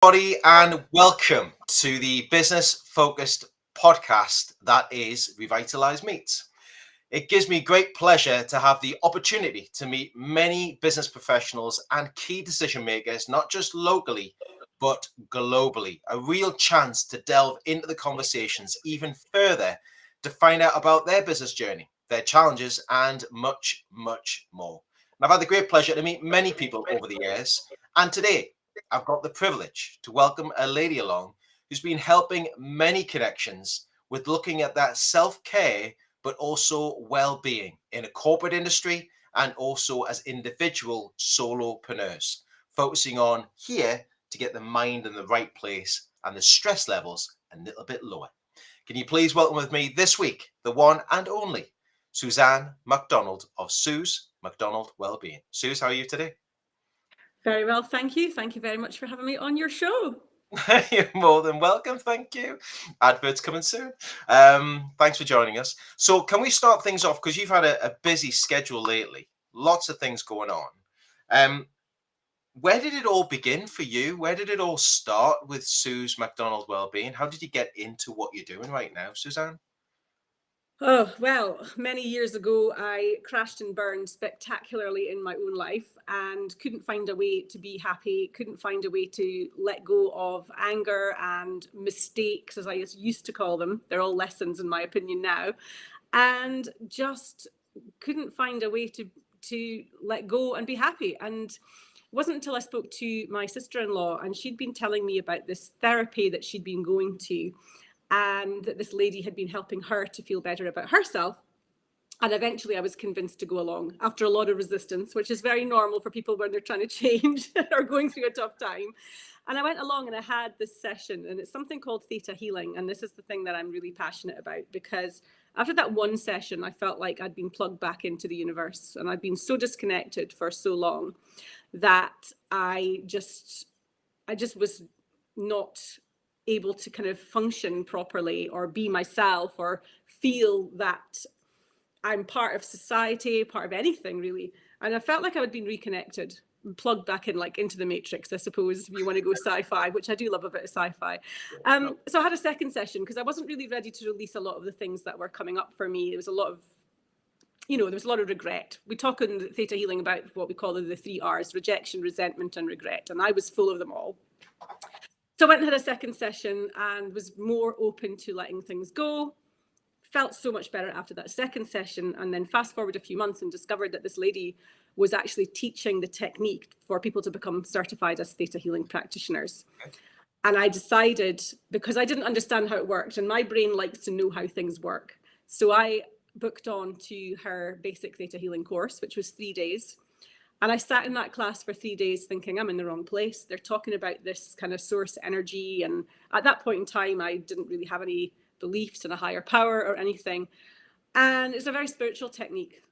Everybody, and welcome to the business focused podcast that is Revitalise Meets. It gives me great pleasure to have the opportunity to meet many business professionals and key decision makers, not just locally, but globally. A real chance to delve into the conversations even further to find out about their business journey, their challenges, and much, much more. And I've had the great pleasure to meet many people over the years, and today I've got the privilege to welcome a lady along who's been helping many connections with looking at that self-care, but also well-being in a corporate industry and also as individual solopreneurs, focusing on here to get the mind in the right place and the stress levels a little bit lower. Can you please welcome with me this week, the one and only Suzanne McDonald of Suze McDonald Wellbeing. Suze, how are you today? Very well, thank you. Thank you very much for having me on your show. You're more than welcome. Thank you. Adverts coming soon. Thanks for joining us. So can we start things off, because you've had a busy schedule lately, lots of things going on. Where did it all begin for you? Where did it all start with Suze McDonald Wellbeing? How did you get into what you're doing right now, Suzanne? Oh, well, many years ago, I crashed and burned spectacularly in my own life and couldn't find a way to be happy, couldn't find a way to let go of anger and mistakes, as I used to call them. They're all lessons, in my opinion, now. And just couldn't find a way to let go and be happy. And it wasn't until I spoke to my sister-in-law, and she'd been telling me about this therapy that she'd been going to, and that this lady had been helping her to feel better about herself. And eventually I was convinced to go along after a lot of resistance, which is very normal for people when they're trying to change or going through a tough time. And I went along and I had this session, and it's something called theta healing. And this is the thing that I'm really passionate about, because after that one session, I felt like I'd been plugged back into the universe, and I'd been so disconnected for so long that I just was not able to kind of function properly or be myself or feel that I'm part of society, part of anything really. And I felt like I had been reconnected, plugged back in, like into the matrix, I suppose, if you want to go sci-fi, which I do love a bit of sci-fi. So I had a second session because I wasn't really ready to release a lot of the things that were coming up for me. There was a lot of regret. We talk in theta healing about what we call the 3 R's: rejection, resentment, and regret. And I was full of them all. So I went and had a second session and was more open to letting things go. Felt so much better after that second session. And then fast forward a few months and discovered that this lady was actually teaching the technique for people to become certified as theta healing practitioners. And I decided, because I didn't understand how it worked, and my brain likes to know how things work. So I booked on to her basic theta healing course, which was 3 days. And I sat in that class for 3 days thinking, I'm in the wrong place. They're talking about this kind of source energy. And at that point in time, I didn't really have any beliefs in a higher power or anything. And it's a very spiritual technique,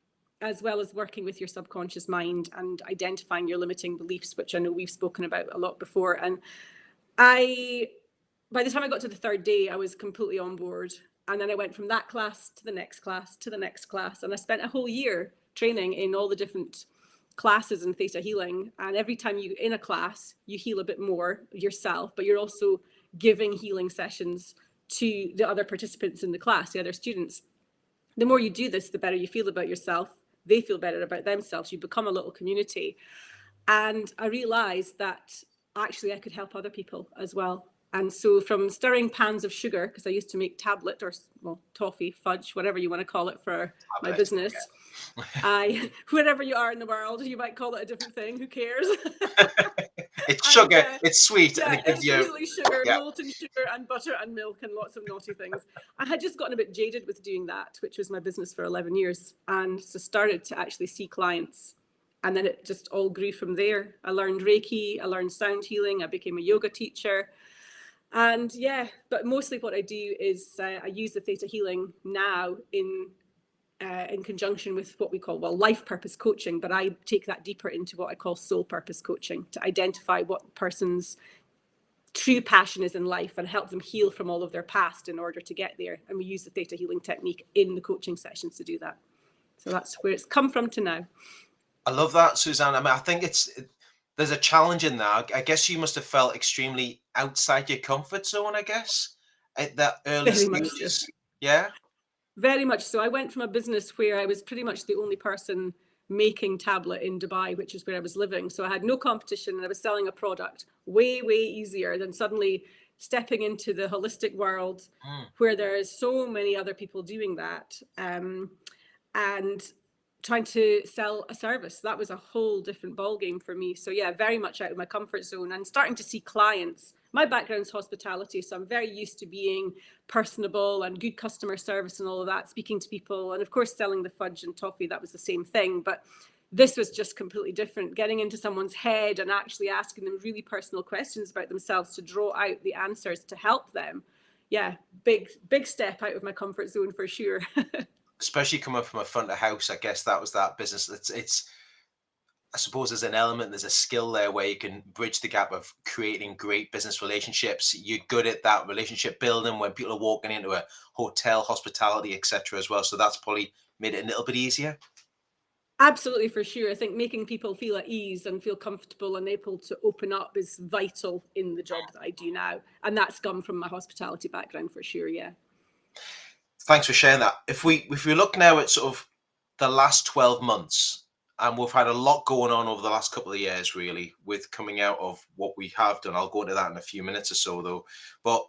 as well as working with your subconscious mind and identifying your limiting beliefs, which I know we've spoken about a lot before. And by the time I got to the third day, I was completely on board. And then I went from that class to the next class to the next class. And I spent a whole year training in all the different classes in theta healing. And every time you in a class, you heal a bit more yourself, but you're also giving healing sessions to the other participants in the class, the other students. The more you do this, the better you feel about yourself. They feel better about themselves. You become a little community. And I realized that actually I could help other people as well. And so from stirring pans of sugar, because I used to make tablet or toffee, fudge, whatever you want to call it for my business. Wherever you are in the world, you might call it a different thing. Who cares? It's sugar, it's sweet, and it gives you really sugar, molten sugar and butter and milk and lots of naughty things. I had just gotten a bit jaded with doing that, which was my business for 11 years. And so started to actually see clients. And then it just all grew from there. I learned Reiki, I learned sound healing, I became a yoga teacher. And but mostly what I do is I use the theta healing now in conjunction with what we call, life purpose coaching, but I take that deeper into what I call soul purpose coaching, to identify what person's true passion is in life and help them heal from all of their past in order to get there. And we use the theta healing technique in the coaching sessions to do that. So that's where it's come from to now. I love that, Suzanne. I mean, I think there's a challenge in that. I guess you must have felt extremely outside your comfort zone, I guess, at that early Very much so. stages. Yeah. Very much so. I went from a business where I was pretty much the only person making tablet in Dubai, which is where I was living. So I had no competition and I was selling a product way, way easier than suddenly stepping into the holistic world where there is so many other people doing that. And trying to sell a service, that was a whole different ballgame for me. So yeah, very much out of my comfort zone and starting to see clients. My background's hospitality, so I'm very used to being personable and good customer service and all of that, speaking to people, and of course selling the fudge and toffee, that was the same thing. But this was just completely different, getting into someone's head and actually asking them really personal questions about themselves to draw out the answers to help them. Yeah, big step out of my comfort zone for sure. Especially coming from a front of house, I guess that was that business. I suppose there's an element, there's a skill there where you can bridge the gap of creating great business relationships. You're good at that relationship building when people are walking into a hotel, hospitality, etc. as well. So that's probably made it a little bit easier. Absolutely, for sure. I think making people feel at ease and feel comfortable and able to open up is vital in the job that I do now. And that's come from my hospitality background for sure, yeah. Thanks for sharing that. If we look now at sort of the last 12 months, and we've had a lot going on over the last couple of years, really, with coming out of what we have done. I'll go into that in a few minutes or so, though. But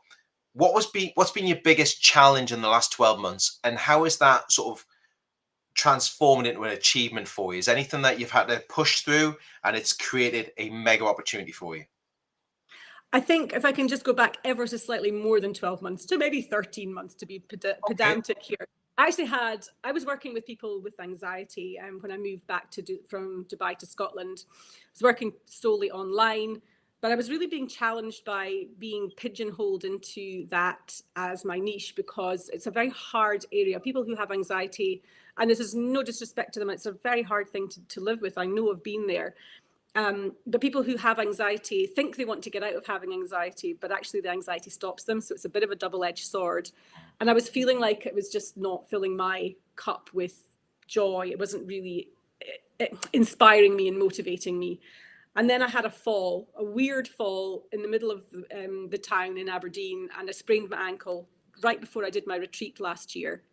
what's been your biggest challenge in the last 12 months, and how is that sort of transformed into an achievement for you? Is anything that you've had to push through and it's created a mega opportunity for you? I think if I can just go back ever so slightly more than 12 months to maybe 13 months to be Okay. pedantic here. I was working with people with anxiety when I moved back from Dubai to Scotland. I was working solely online, but I was really being challenged by being pigeonholed into that as my niche because it's a very hard area. People who have anxiety, and this is no disrespect to them, it's a very hard thing to live with. I know I've been there. The people who have anxiety think they want to get out of having anxiety, but actually the anxiety stops them. So it's a bit of a double-edged sword. And I was feeling like it was just not filling my cup with joy. It wasn't really inspiring me and motivating me. And then I had a weird fall in the middle of the town in Aberdeen, and I sprained my ankle right before I did my retreat last year.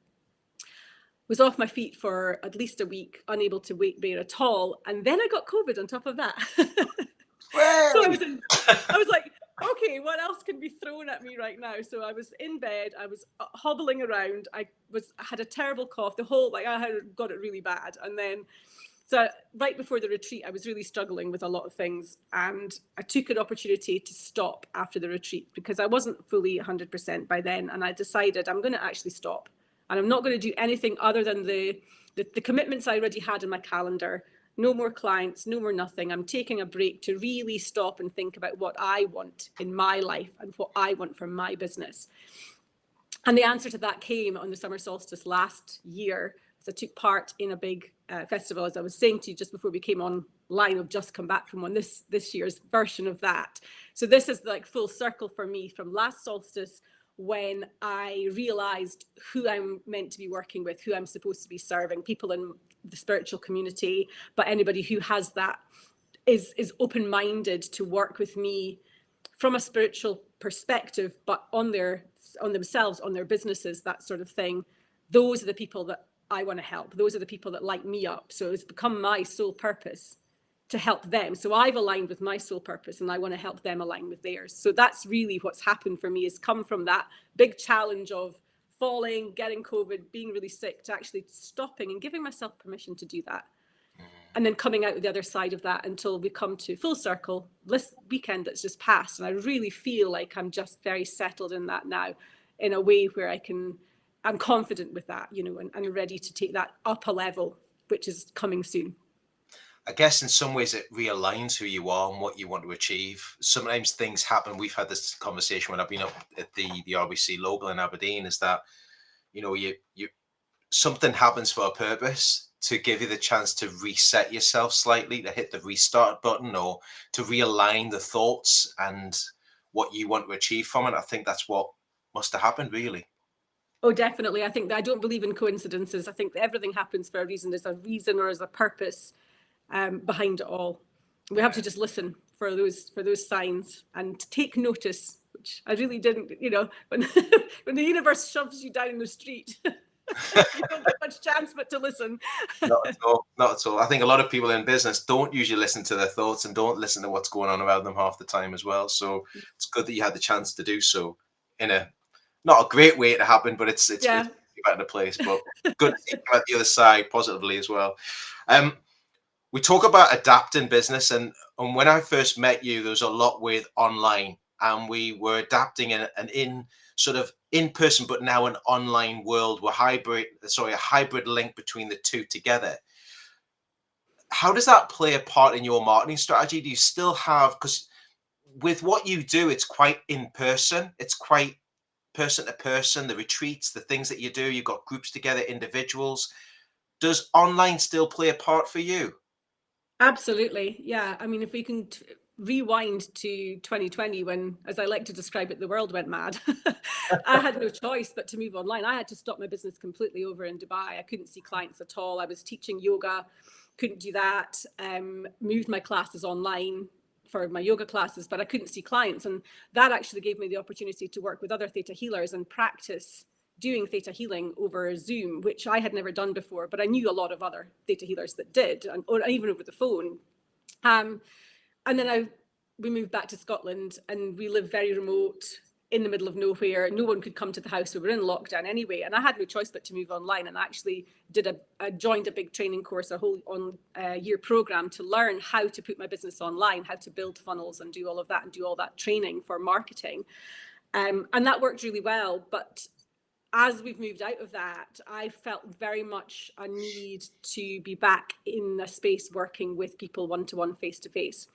Was off my feet for at least a week, unable to weight bear at all. And then I got COVID on top of that. So I was like, okay, what else can be thrown at me right now? So I was in bed, I was hobbling around. I had a terrible cough, I had got it really bad. And then, so right before the retreat, I was really struggling with a lot of things. And I took an opportunity to stop after the retreat because I wasn't fully 100% by then. And I decided I'm going to actually stop. And I'm not going to do anything other than the commitments I already had in my calendar. No more clients, no more nothing. I'm taking a break to really stop and think about what I want in my life and what I want from my business. And the answer to that came on the summer solstice last year. So I took part in a big festival, as I was saying to you just before we came online. I've just come back from one, this year's version of that. So this is like full circle for me from last solstice, when I realized who I'm meant to be working with, who I'm supposed to be serving, people in the spiritual community, but anybody who has that is open-minded to work with me from a spiritual perspective, but on themselves, on their businesses, that sort of thing. Those are the people that I want to help. Those are the people that light me up. So it's become my sole purpose to help them. So I've aligned with my soul purpose and I want to help them align with theirs. So that's really what's happened for me, is come from that big challenge of falling, getting COVID, being really sick, to actually stopping and giving myself permission to do that. And then coming out the other side of that until we come to full circle this weekend that's just passed. And I really feel like I'm just very settled in that now, in a way where I'm confident with that, and ready to take that up a level, which is coming soon. I guess in some ways it realigns who you are and what you want to achieve. Sometimes things happen. We've had this conversation when I've been up at the RBC local in Aberdeen, is that, you something happens for a purpose, to give you the chance to reset yourself slightly, to hit the restart button, or to realign the thoughts and what you want to achieve from it. I think that's what must have happened, really. Oh, definitely. I think that I don't believe in coincidences. I think that everything happens for a reason. There's a reason or there's a purpose behind it all. We have to just listen for those signs and take notice, which I really didn't. When when the universe shoves you down the street, you don't get much chance but to listen. Not at all. Not at all. I think a lot of people in business don't usually listen to their thoughts and don't listen to what's going on around them half the time as well. So it's good that you had the chance to do so in a not a great way to happen, but it's Yeah. back in a place. But good to see you at the other side positively as well. We talk about adapting business, and when I first met you, there was a lot with online, and we were adapting an in sort of in person, but now an online world. We're a hybrid link between the two together. How does that play a part in your marketing strategy? Do you still have, because with what you do, it's quite in person, it's quite person to person, the retreats, the things that you do, you've got groups together, individuals. Does online still play a part for you? Absolutely. Yeah. I mean, if we can rewind to 2020, when, as I like to describe it, the world went mad, I had no choice but to move online. I had to stop my business completely over in Dubai. I couldn't see clients at all. I was teaching yoga, couldn't do that. Moved my classes online for my yoga classes, but I couldn't see clients. And that actually gave me the opportunity to work with other theta healers and practice doing theta healing over Zoom, which I had never done before, but I knew a lot of other theta healers that did, or even over the phone. And then we moved back to Scotland, and we live very remote in the middle of nowhere. No one could come to the house. We were in lockdown anyway, and I had no choice but to move online. And I actually joined a big training course, a whole year program to learn how to put my business online, how to build funnels and do all of that, and do all that training for marketing. And that worked really well. But as we've moved out of that, I felt very much a need to be back in a space working with people one-to-one, face-to-face.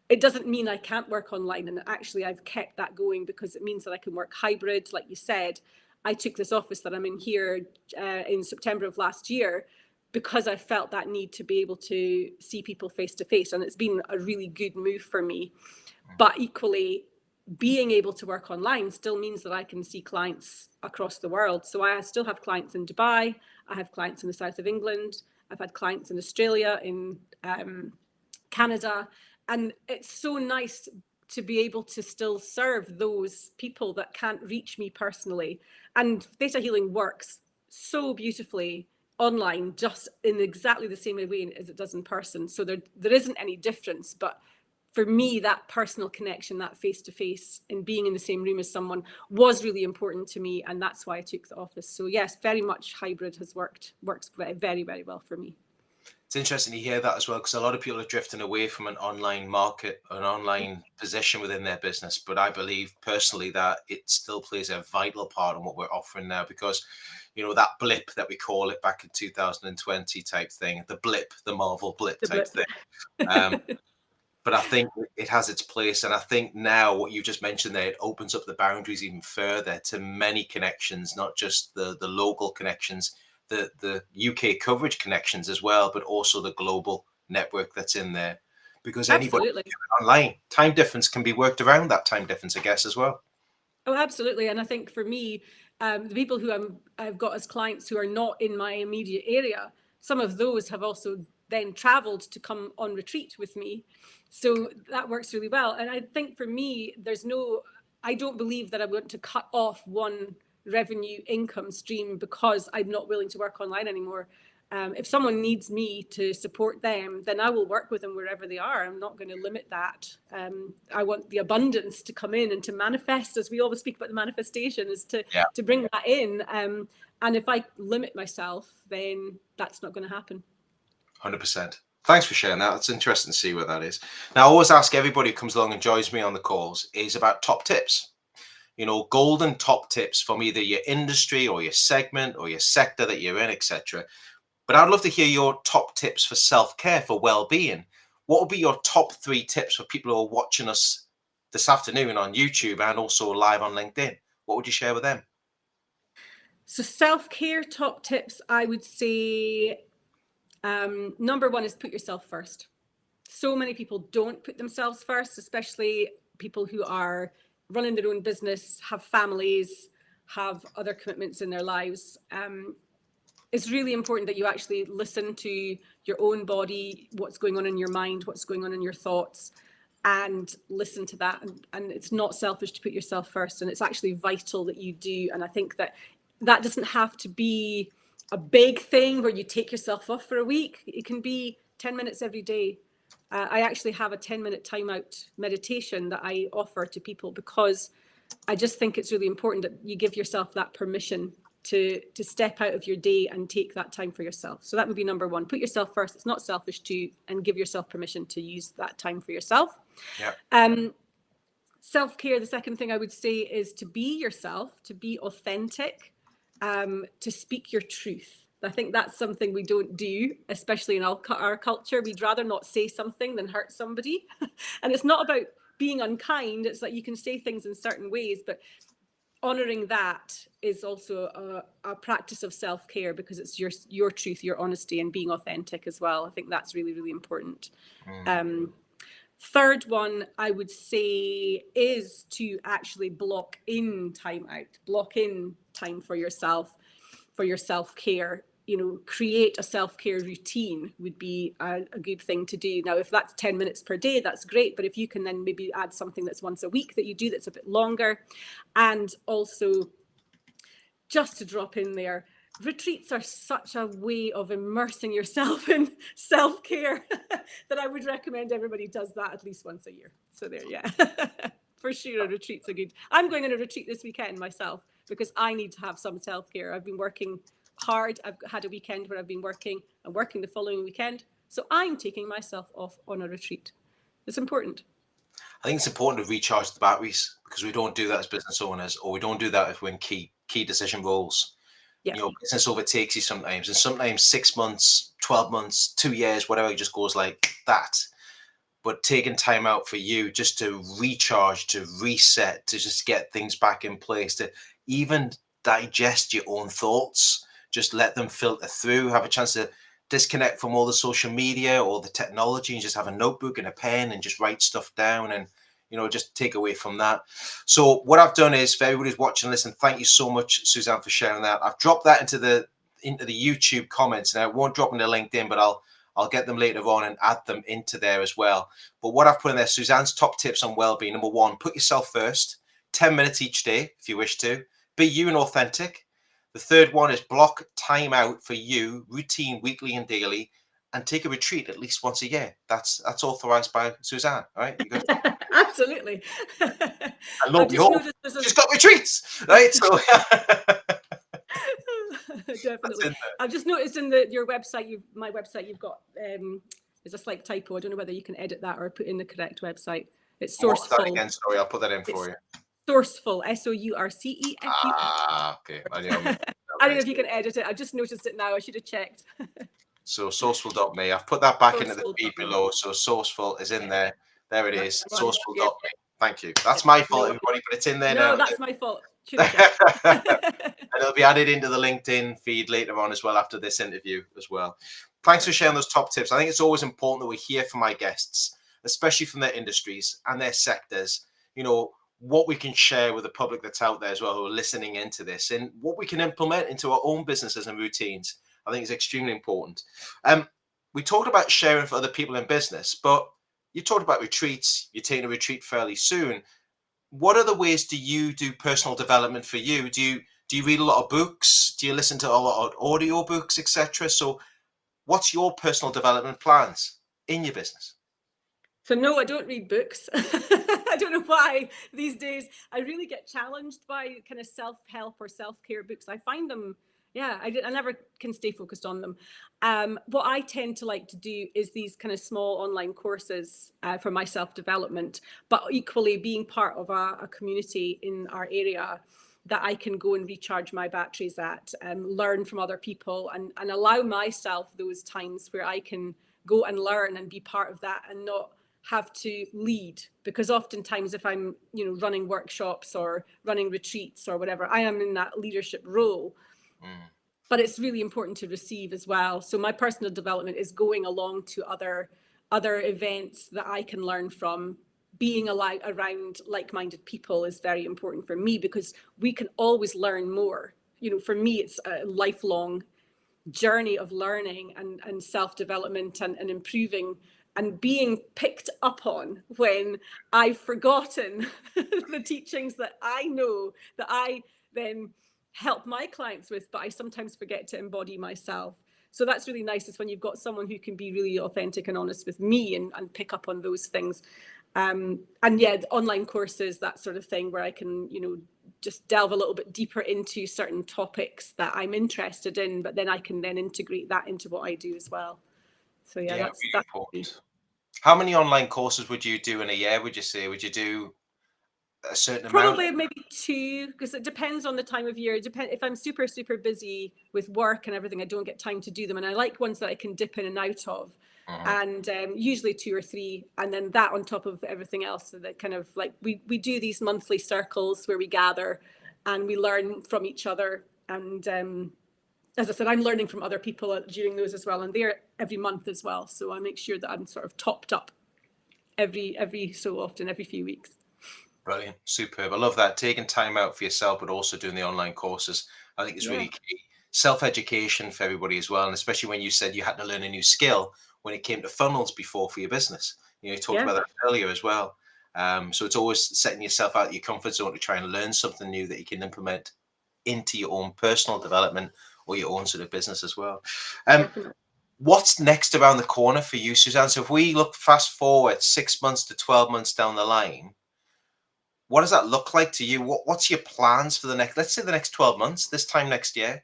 It doesn't mean I can't work online, and actually I've kept that going because it means that I can work hybrid. Like you said, I took this office that I'm in here in September of last year because I felt that need to be able to see people face-to-face, and it's been a really good move for me. But equally, being able to work online still means that I can see clients across the world. So I still have clients in Dubai. I have clients in the south of England. I've had clients in Australia, in Canada. And it's so nice to be able to still serve those people that can't reach me personally. And theta healing works so beautifully online, just in exactly the same way as it does in person. So there isn't any difference. But for me, that personal connection, that face-to-face and being in the same room as someone was really important to me. And that's why I took the office. So yes, very much hybrid works very, very well for me. It's interesting to hear that as well, because a lot of people are drifting away from an online market, an online position within their business. But I believe personally that it still plays a vital part in what we're offering now, because, that blip that we call it back in 2020 type thing, the Marvel blip type thing. But I think it has its place. And I think now what you just mentioned there, it opens up the boundaries even further to many connections, not just the local connections, the UK coverage connections as well, but also the global network that's in there. Because anybody online, time difference can be worked around that time difference, I guess, as well. Oh, absolutely. And I think for me, the people who I've got as clients who are not in my immediate area, some of those have also then traveled to come on retreat with me. So that works really well. And I think for me, I don't believe that I want to cut off one revenue income stream because I'm not willing to work online anymore. If someone needs me to support them, then I will work with them wherever they are. I'm not going to limit that. I want the abundance to come in and to manifest, as we always speak about the manifestation, is to bring that in. And if I limit myself, then that's not going to happen. 100%. Thanks for sharing that. It's interesting to see where that is. Now, I always ask everybody who comes along and joins me on the calls is about top tips. Golden top tips from either your industry or your segment or your sector that you're in, etc. But I'd love to hear your top tips for self-care, for well-being. What would be your top 3 tips for people who are watching us this afternoon on YouTube and also live on LinkedIn? What would you share with them? So self-care top tips, I would say, number 1 is put yourself first. So many people don't put themselves first, especially people who are running their own business, have families, have other commitments in their lives. it's really important that you actually listen to your own body, what's going on in your mind, what's going on in your thoughts, and listen to that. And it's not selfish to put yourself first, and it's actually vital that you do. And I think that that doesn't have to be a big thing where you take yourself off for a week. It can be 10 minutes every day. I actually have a 10-minute timeout meditation that I offer to people, because I just think it's really important that you give yourself that permission to step out of your day and take that time for yourself. So that would be number one. Put yourself first. It's not selfish to, and give yourself permission to use that time for yourself. Yeah. Self-care, the second thing I would say is to be yourself, to be authentic, to speak your truth. I think that's something we don't do, especially in our culture. We'd rather not say something than hurt somebody. And it's not about being unkind. It's like you can say things in certain ways, but honoring that is also a practice of self-care, because it's your truth, your honesty, and being authentic as well. I think that's really, really important. Third one I would say is to actually block in time out, block in time for yourself, for your self-care. You know, create a self-care routine would be a good thing to do. Now, if that's 10 minutes per day, that's great. But if you can then maybe add something that's once a week that you do that's a bit longer. And also, just to drop in there, retreats are such a way of immersing yourself in self-care that I would recommend everybody does that at least once a year. So there, yeah. For sure, retreats are good. I'm going on a retreat this weekend myself, because I need to have some self-care. I've been working hard. I've had a weekend where I've been working and working the following weekend. So I'm taking myself off on a retreat. It's important. I think it's important to recharge the batteries, because we don't do that as business owners, or we don't do that if we're in key decision roles. Yeah. You know, business overtakes you sometimes, and sometimes 6 months, 12 months, 2 years, whatever, it just goes like that. But taking time out for you just to recharge, to reset, to just get things back in place, to even digest your own thoughts, just let them filter through, have a chance to disconnect from all the social media or the technology, and just have a notebook and a pen and just write stuff down, and just take away from that. So what I've done is, for everybody who's watching, listen, thank you so much, Suzanne, for sharing that. I've dropped that into the YouTube comments, and I won't drop into LinkedIn, but I'll get them later on and add them into there as well. But what I've put in there, Suzanne's top tips on well-being. Number one, put yourself first, 10 minutes each day if you wish to. Be you and authentic. The third one is block time out for you, routine, weekly and daily, and take a retreat at least once a year. That's authorized by Suzanne, right? You guys. Absolutely. And lo and behold, she's got retreats, right? So definitely. I've just noticed in your website, my website, you've got there's a slight typo. I don't know whether you can edit that or put in the correct website. It's Sourceful. What's that again? Sorry, I'll put that in for you. Sourceful, Sourceful. Okay. I don't know if you can edit it. I just noticed it now. I should have checked. So sourceful.me. I've put that back into the feed below. So Sourceful is in there. There it is. Sourceful.me. Thank you. That's my fault, everybody, but it's in there now. No, that's my fault. And it'll be added into the LinkedIn feed later on as well, after this interview as well. Thanks for sharing those top tips. I think it's always important that we hear from my guests, especially from their industries and their sectors, what we can share with the public that's out there as well, who are listening into this, and what we can implement into our own businesses and routines. I think is extremely important. We talked about sharing for other people in business, but you talked about retreats. You're taking a retreat fairly soon. What other ways do you do personal development for you? Do you read a lot of books? Do you listen to a lot of audio books, etc.? So what's your personal development plans in your business? So no, I don't read books. I don't know why these days. I really get challenged by kind of self-help or self-care books. I find them, I never can stay focused on them. What I tend to like to do is these kind of small online courses for my self-development, but equally being part of a community in our area that I can go and recharge my batteries at, learn from other people, and allow myself those times where I can go and learn and be part of that and not have to lead, because oftentimes if I'm running workshops or running retreats or whatever, I am in that leadership role. But it's really important to receive as well. So my personal development is going along to other events that I can learn from. Being around like-minded people is very important for me, because we can always learn more. For me, it's a lifelong journey of learning and self-development and improving and being picked up on when I've forgotten the teachings that I know that I then help my clients with, but I sometimes forget to embody myself. So that's really nice, is when you've got someone who can be really authentic and honest with me and pick up on those things. And yeah, online courses, that sort of thing, where I can, just delve a little bit deeper into certain topics that I'm interested in, but then I can then integrate that into what I do as well. So yeah, Yeah, that's really important. How many online courses would you do in a year, would you say? Would you do a certain amount? probably maybe 2, because it depends on the time of year. If I'm super busy with work and everything, I don't get time to do them, and I like ones that I can dip in and out of. And usually 2 or 3, and then that on top of everything else. So that kind of like we do these monthly circles where we gather and we learn from each other. And as I said, I'm learning from other people during those as well, and they're every month as well. So I make sure that I'm sort of topped up every so often, every few weeks. Brilliant, superb. I love that. Taking time out for yourself, but also doing the online courses, I think is really key. Self-education for everybody as well, and especially when you said you had to learn a new skill when it came to funnels before for your business. You talked about that earlier as well. So it's always setting yourself out of your comfort zone to try and learn something new that you can implement into your own personal development or your own sort of business as well. What's next around the corner for you, Suzanne? So if we look fast forward 6 months to 12 months down the line, what does that look like to you? What's your plans for the next, let's say the next 12 months, this time next year?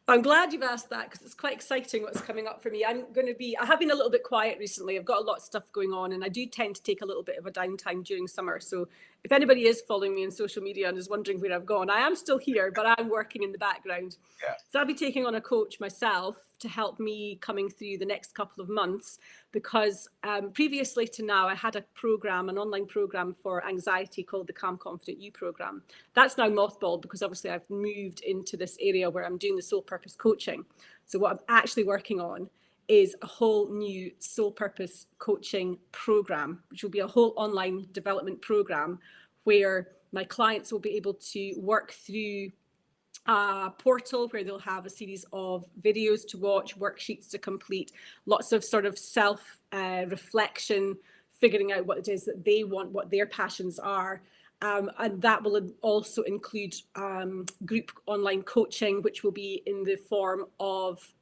I'm glad you've asked that, because it's quite exciting what's coming up for me. I have been a little bit quiet recently. I've got a lot of stuff going on, and I do tend to take a little bit of a downtime during summer. So if anybody is following me on social media and is wondering where I've gone, I am still here, but I'm working in the background. Yeah. So I'll be taking on a coach myself to help me coming through the next couple of months, because previously to now, I had an online program for anxiety called the Calm Confident You program. That's now mothballed, because obviously I've moved into this area where I'm doing the soul purpose coaching. So what I'm actually working on is a whole new soul purpose coaching program, which will be a whole online development program where my clients will be able to work through a portal where they'll have a series of videos to watch, worksheets to complete, lots of sort of self reflection, figuring out what it is that they want, what their passions are. And that will also include group online coaching, which will be in the form of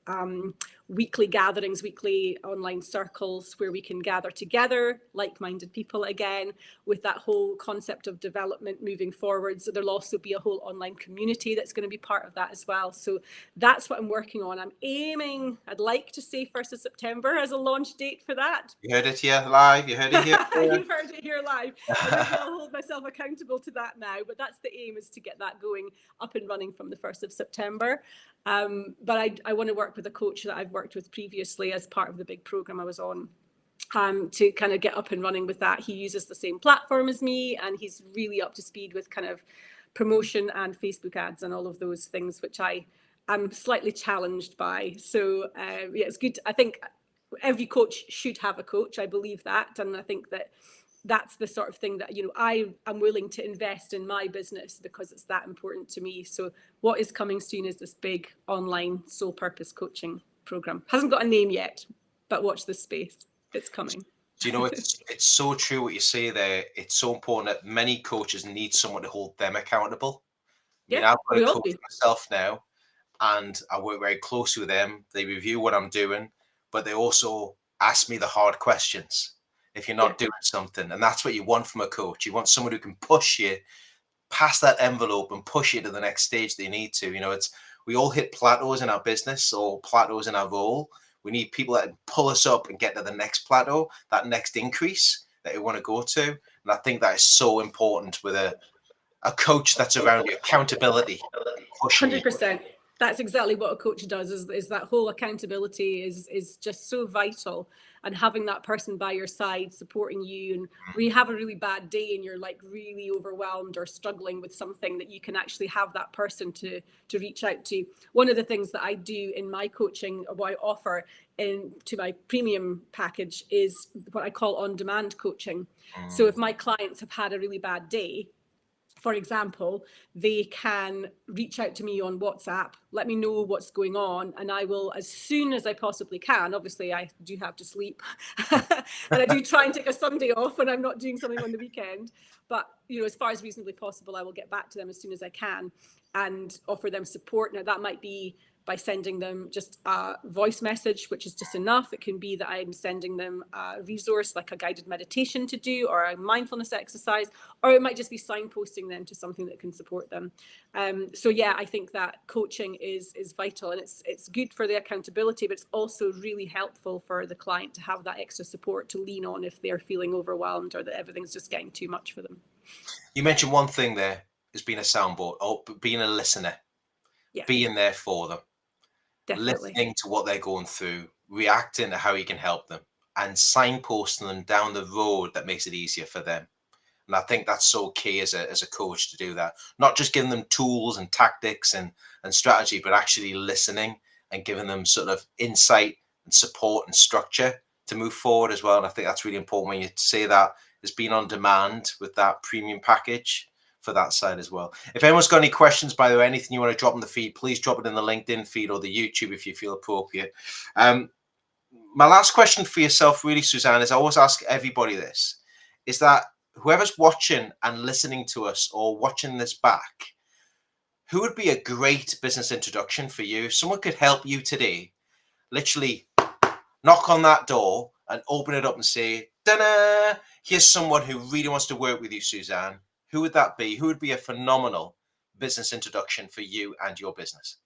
weekly gatherings, weekly online circles where we can gather together, like-minded people again, with that whole concept of development moving forward. So there'll also be a whole online community that's going to be part of that as well. So that's what I'm working on. I'm aiming, I'd like to say 1st of September as a launch date for that. You heard it here live. You heard it here. You've heard it here live. Maybe I'll hold myself accountable to that now, but that's the aim, is to get that going up and running from the 1st of September. But I want to work with a coach that I've worked with previously as part of the big program I was on, to kind of get up and running with that. He uses the same platform as me, and he's really up to speed with kind of promotion and Facebook ads and all of those things, which I'm slightly challenged by. So yeah, it's good. I think every coach should have a coach. I believe that. And I think that that's the sort of thing that, I am willing to invest in my business because it's that important to me. So what is coming soon is this big online soul purpose coaching program. Hasn't got a name yet, but watch this space. It's coming. Do you know, it's so true what you say there. It's so important that many coaches need someone to hold them accountable. I mean, I've got a coach myself now, and I work very closely with them. They review what I'm doing, but they also ask me the hard questions if you're not doing something. And that's what you want from a coach. You want someone who can push you past that envelope and push you to the next stage that you need to. We all hit plateaus in our business or plateaus in our role. We need people that pull us up and get to the next plateau, that next increase that we want to go to. And I think that is so important with a coach that's around you, accountability, pushing 100%. That's exactly what a coach does, is that whole accountability is just so vital, and having that person by your side supporting you. And when you have a really bad day and you're like really overwhelmed or struggling with something, that you can actually have that person to reach out to. One of the things that I do in my coaching, what I offer to my premium package, is what I call on-demand coaching. So if my clients have had a really bad day, For example, they can reach out to me on WhatsApp, let me know what's going on, and I will, as soon as I possibly can, obviously I do have to sleep, and I do try and take a Sunday off when I'm not doing something on the weekend, but as far as reasonably possible, I will get back to them as soon as I can and offer them support. Now, that might be by sending them just a voice message, which is just enough. It can be that I'm sending them a resource like a guided meditation to do, or a mindfulness exercise, or it might just be signposting them to something that can support them. So yeah, I think that coaching is vital, and it's good for the accountability, but it's also really helpful for the client to have that extra support to lean on if they're feeling overwhelmed or that everything's just getting too much for them. You mentioned one thing there as being a soundboard, or being a listener, Yeah, being there for them, definitely. listening to what they're going through, reacting to how you can help them, and signposting them down the road that makes it easier for them. And I think that's so key as a coach to do that. Not just giving them tools and tactics and strategy, but actually listening and giving them sort of insight and support and structure to move forward as well. And I think that's really important when you say that as being on demand with that premium package for that side as well. If anyone's got any questions, by the way, anything you want to drop in the feed, please drop it in the LinkedIn feed or the YouTube if you feel appropriate. My last question for yourself, really, Suzanne, is I always ask everybody this, is that whoever's watching and listening to us or watching this back, who would be a great business introduction for you? If someone could help you today, literally knock on that door and open it up and say, ta-da, here's someone who really wants to work with you, Suzanne. Who would that be? Who would be a phenomenal business introduction for you and your business?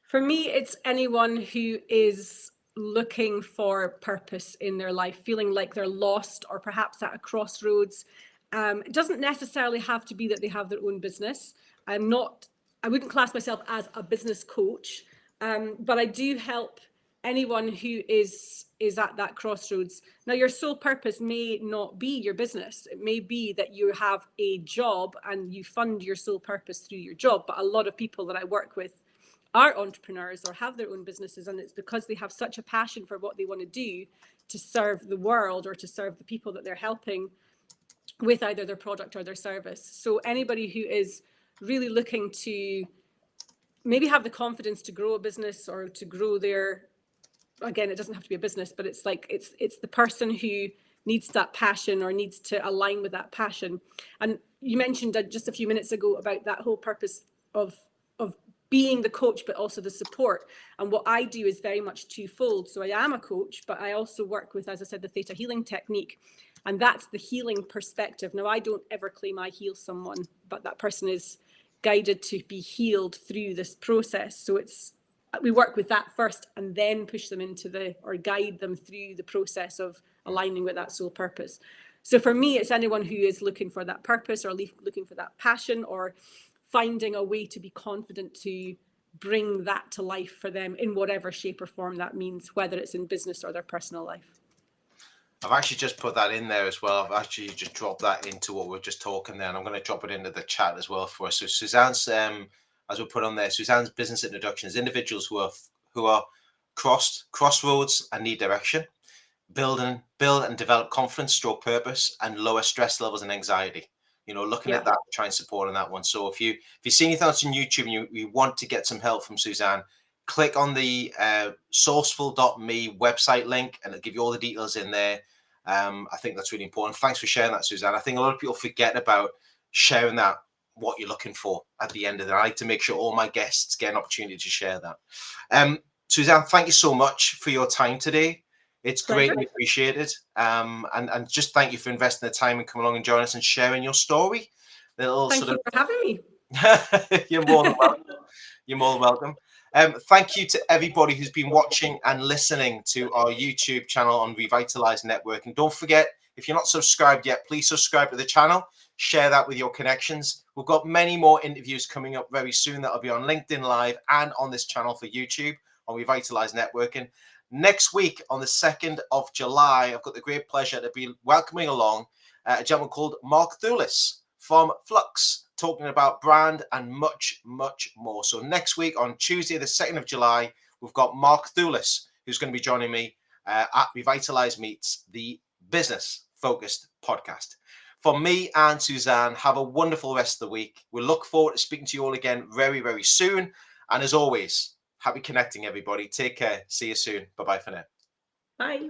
For me, it's anyone who is looking for purpose in their life, feeling like they're lost or perhaps at a crossroads. It doesn't necessarily have to be that they have their own business. I wouldn't class myself as a business coach, but I do help anyone who is at that crossroads. Now, your sole purpose may not be your business. It may be that you have a job and you fund your sole purpose through your job. But a lot of people that I work with are entrepreneurs or have their own businesses, and it's because they have such a passion for what they want to do to serve the world or to serve the people that they're helping with either their product or their service. So anybody who is really looking to maybe have the confidence to grow a business or to grow again, it doesn't have to be a business, but it's like it's the person who needs that passion or needs to align with that passion. And you mentioned just a few minutes ago about that whole purpose of being the coach, but also the support. And what I do is very much twofold. So I am a coach, but I also work with, as I said, the theta healing technique. And that's the healing perspective. Now, I don't ever claim I heal someone, but that person is guided to be healed through this process. So we work with that first and then push them or guide them through the process of aligning with that soul purpose. So for me, it's anyone who is looking for that purpose or looking for that passion or finding a way to be confident to bring that to life for them in whatever shape or form that means, whether it's in business or their personal life. I've actually just put that in there as well. I've actually just dropped that into what we're just talking there, and I'm going to drop it into the chat as well for us. So Suzanne's, as we put on there, Suzanne's business introduction is individuals who are crossroads and need direction, build and develop confidence, stroke purpose, and lower stress levels and anxiety. Looking at that, try and support on that one. So if you see anything else on YouTube and you want to get some help from Suzanne, click on the sourceful.me website link and it'll give you all the details in there. I think that's really important. Thanks for sharing that, Suzanne. I think a lot of people forget about sharing that, what you're looking for at the end of the night, to make sure all my guests get an opportunity to share that. Suzanne, thank you so much for your time today. It's greatly appreciated. And just thank you for investing the time and coming along and joining us and sharing your story. Thank you for having me. You're more than welcome. You're more than welcome. Thank you to everybody who's been watching and listening to our YouTube channel on Revitalise Network. And don't forget, if you're not subscribed yet, please subscribe to the channel. Share that with your connections. We've got many more interviews coming up very soon that'll be on LinkedIn Live and on this channel for YouTube on Revitalise Networking. Next week, on the 2nd of July, I've got the great pleasure to be welcoming along a gentleman called Mark Thulis from Flux, talking about brand and much, much more. So next week, on Tuesday, the 2nd of July, we've got Mark Thulis, who's going to be joining me at Revitalise Meets, the business-focused podcast. From me and Suzanne, have a wonderful rest of the week. We look forward to speaking to you all again very, very soon. And as always, happy connecting, everybody. Take care. See you soon. Bye-bye for now. Bye.